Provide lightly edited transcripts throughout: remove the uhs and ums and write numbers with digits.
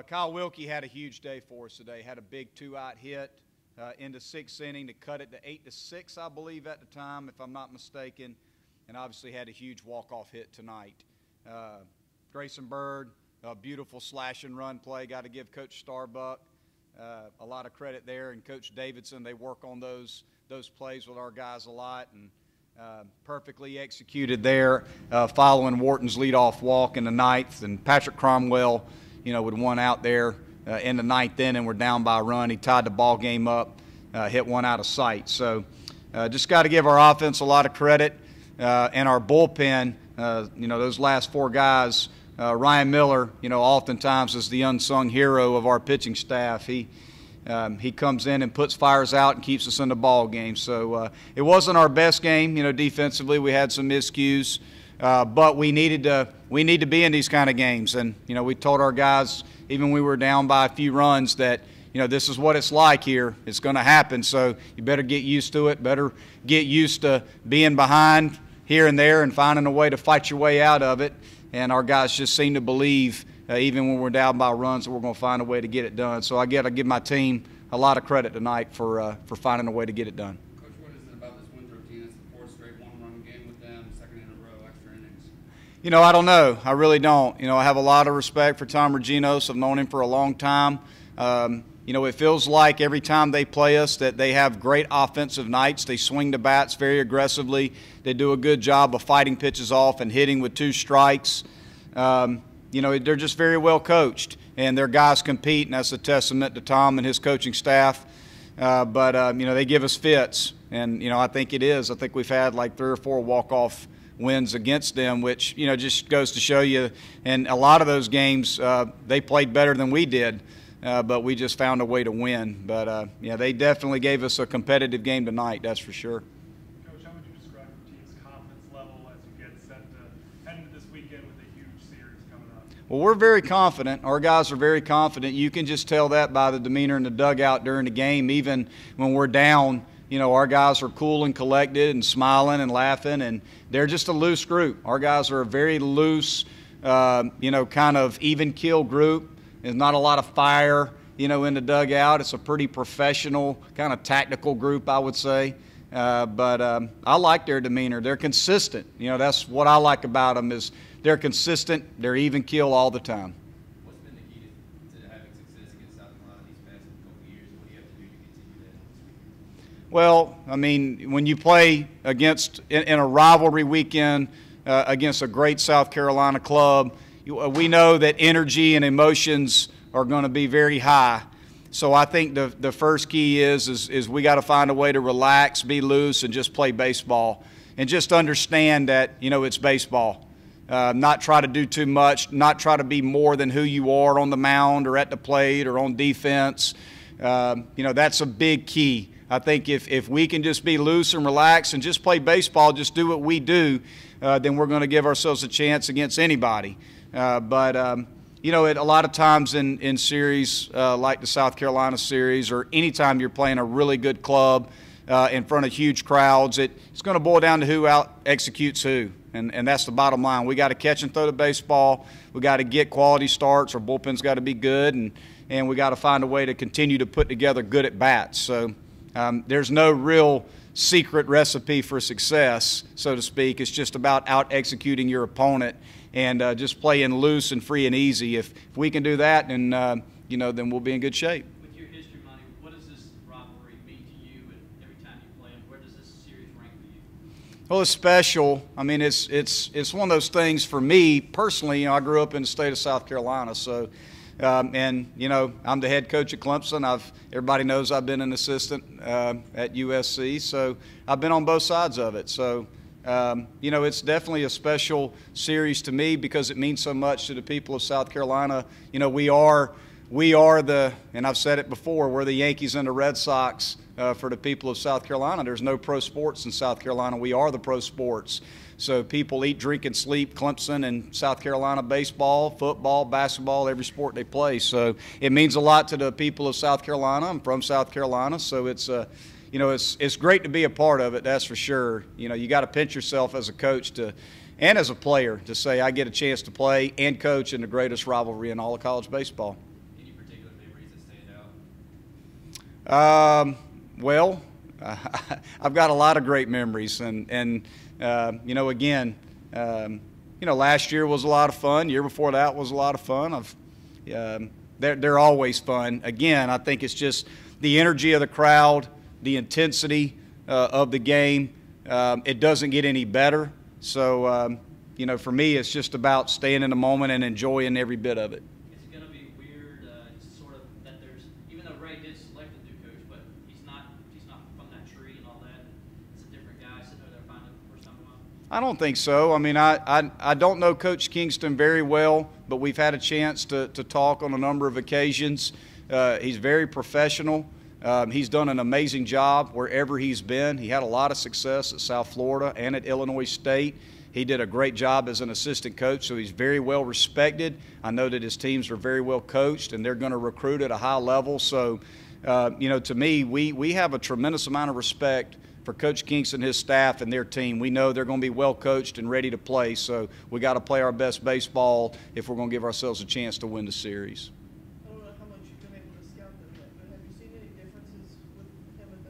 Kyle Wilkie had a huge day for us today. Had a big two-out hit into sixth inning to cut it to 8-6, I believe, at the time, if I'm not mistaken, and obviously had a huge walk-off hit tonight. Grayson Bird, a beautiful slash and run play. Got to give Coach Starbuck a lot of credit there, and Coach Davidson. They work on those plays with our guys a lot, and perfectly executed there, following Wharton's leadoff walk in the ninth, and Patrick Cromwell, with one out there in the ninth inning, we're down by a run. He tied the ball game up, hit one out of sight. So just got to give our offense a lot of credit, and our bullpen. Those last four guys. Ryan Miller, oftentimes is the unsung hero of our pitching staff. He comes in and puts fires out and keeps us in the ball game. So it wasn't our best game, defensively. We had some miscues, but we need to be in these kind of games. And we told our guys, even when we were down by a few runs, that this is what it's like here. It's going to happen. So you better get used to it. Better get used to being behind here and there and finding a way to fight your way out of it. And our guys just seem to believe, even when we're down by runs, that we're going to find a way to get it done. So I give my team a lot of credit tonight for finding a way to get it done. Coach, what is it about this Winthrop team? It's the fourth straight one-run game with them, second in a row, extra innings. I don't know. I really don't. I have a lot of respect for Tom Reginos. I've known him for a long time. It feels like every time they play us that they have great offensive nights. They swing the bats very aggressively. They do a good job of fighting pitches off and hitting with two strikes. They're just very well coached, and their guys compete, and that's a testament to Tom and his coaching staff. They give us fits, and, I think it is. I think we've had like 3 or 4 walk-off wins against them, which, just goes to show you. And a lot of those games, they played better than we did. But we just found a way to win. But, they definitely gave us a competitive game tonight, that's for sure. Coach, how would you describe your team's confidence level as you get set to head into this weekend with a huge series coming up? Well, we're very confident. Our guys are very confident. You can just tell that by the demeanor in the dugout during the game. Even when we're down, our guys are cool and collected and smiling and laughing, and they're just a loose group. Our guys are a very loose, kind of even keel group. There's not a lot of fire, in the dugout. It's a pretty professional, kind of tactical group, I would say. But I like their demeanor. They're consistent. That's what I like about them is they're consistent. They're even keel all the time. What's been the key to having success against South Carolina these past couple of years? What do you have to do to continue that? Well, when you play in a rivalry weekend against a great South Carolina club, we know that energy and emotions are going to be very high. So I think the first key is we got to find a way to relax, be loose, and just play baseball. And just understand that, it's baseball. Not try to do too much, not try to be more than who you are on the mound or at the plate or on defense. That's a big key. I think if we can just be loose and relax and just play baseball, just do what we do, then we're going to give ourselves a chance against anybody. A lot of times in series like the South Carolina series, or anytime you're playing a really good club in front of huge crowds, it's going to boil down to who out executes who, and that's the bottom line. We got to catch and throw the baseball. We got to get quality starts. Our bullpen's got to be good, and we got to find a way to continue to put together good at bats. So there's no real secret recipe for success, so to speak. It's just about out executing your opponent and just playing loose and free and easy. If we can do that, then then we'll be in good shape. With your history, Monte, what does this rivalry mean to you? And every time you play them, where does this series rank for you? Well, it's special. I mean, it's one of those things for me personally. I grew up in the state of South Carolina, so. I'm the head coach at Clemson. Everybody knows I've been an assistant at USC, so I've been on both sides of it. So, it's definitely a special series to me because it means so much to the people of South Carolina. We are and I've said it before, we're the Yankees and the Red Sox for the people of South Carolina. There's no pro sports in South Carolina. We are the pro sports. So people eat, drink, and sleep Clemson and South Carolina baseball, football, basketball, every sport they play. So it means a lot to the people of South Carolina. I'm from South Carolina, so it's great to be a part of it, that's for sure. You got to pinch yourself as a coach and as a player to say I get a chance to play and coach in the greatest rivalry in all of college baseball. Well, I've got a lot of great memories, and you know, again, you know, last year was a lot of fun. Year before that was a lot of fun. They're always fun. Again, I think it's just the energy of the crowd, the intensity of the game. It doesn't get any better. So, you know, for me, it's just about staying in the moment and enjoying every bit of it. It's going to be weird, sort of, that there's, even though Ray did select a new coach, but he's not from that tree and all that. It's a different guy sitting over there finally for the first time in a while. I don't think so. I mean, I don't know Coach Kingston very well, but we've had a chance to talk on a number of occasions. He's very professional. He's done an amazing job wherever he's been. He had a lot of success at South Florida and at Illinois State. He did a great job as an assistant coach, so he's very well respected. I know that his teams are very well coached, and they're going to recruit at a high level. So, you know, to me, we have a tremendous amount of respect for Coach Kingston, his staff, and their team. We know they're going to be well coached and ready to play, so we got to play our best baseball if we're going to give ourselves a chance to win the series. I don't know how much you've been able to scout them yet, but have you seen any differences with him at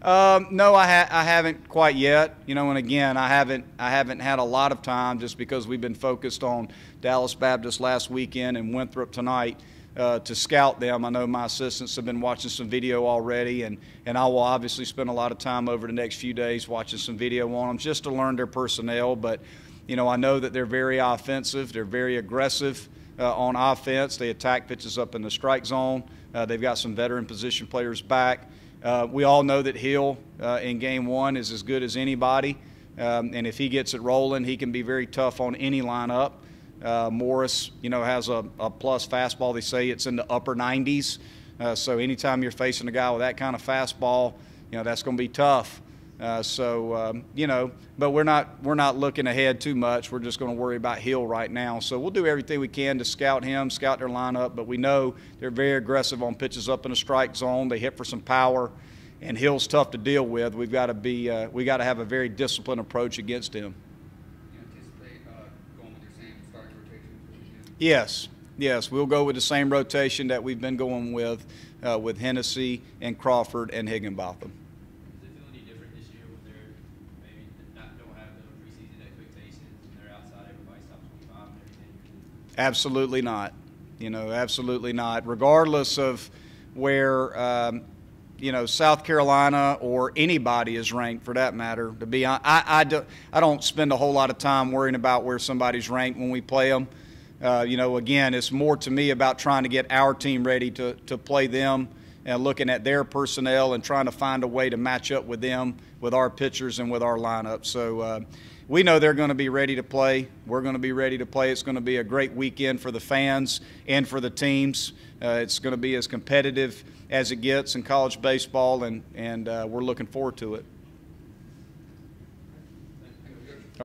the helm? No, I haven't quite yet. You know, and again, I haven't had a lot of time just because we've been focused on Dallas Baptist last weekend and Winthrop tonight to scout them. I know my assistants have been watching some video already, and I will obviously spend a lot of time over the next few days watching some video on them just to learn their personnel. But, you know, I know that they're very offensive. They're very aggressive on offense. They attack pitches up in the strike zone. They've got some veteran position players back. We all know that Hill in Game 1 is as good as anybody, and if he gets it rolling, he can be very tough on any lineup. Morris, you know, has a plus fastball. They say it's in the upper 90s, so anytime you're facing a guy with that kind of fastball, you know, that's going to be tough. You know, but we're not looking ahead too much. We're just going to worry about Hill right now. So we'll do everything we can to scout him, scout their lineup. But we know they're very aggressive on pitches up in the strike zone. They hit for some power, and Hill's tough to deal with. We've got to have a very disciplined approach against him. You anticipate going with your same starting rotation for the weekend? Yes, we'll go with the same rotation that we've been going with Hennessy and Crawford and Higginbotham. Absolutely not. You know, absolutely not. Regardless of where, you know, South Carolina or anybody is ranked, for that matter. To be honest, I don't spend a whole lot of time worrying about where somebody's ranked when we play them. You know, again, it's more to me about trying to get our team ready to play them and looking at their personnel and trying to find a way to match up with them, with our pitchers and with our lineup. So we know they're going to be ready to play. We're going to be ready to play. It's going to be a great weekend for the fans and for the teams. It's going to be as competitive as it gets in college baseball, and we're looking forward to it.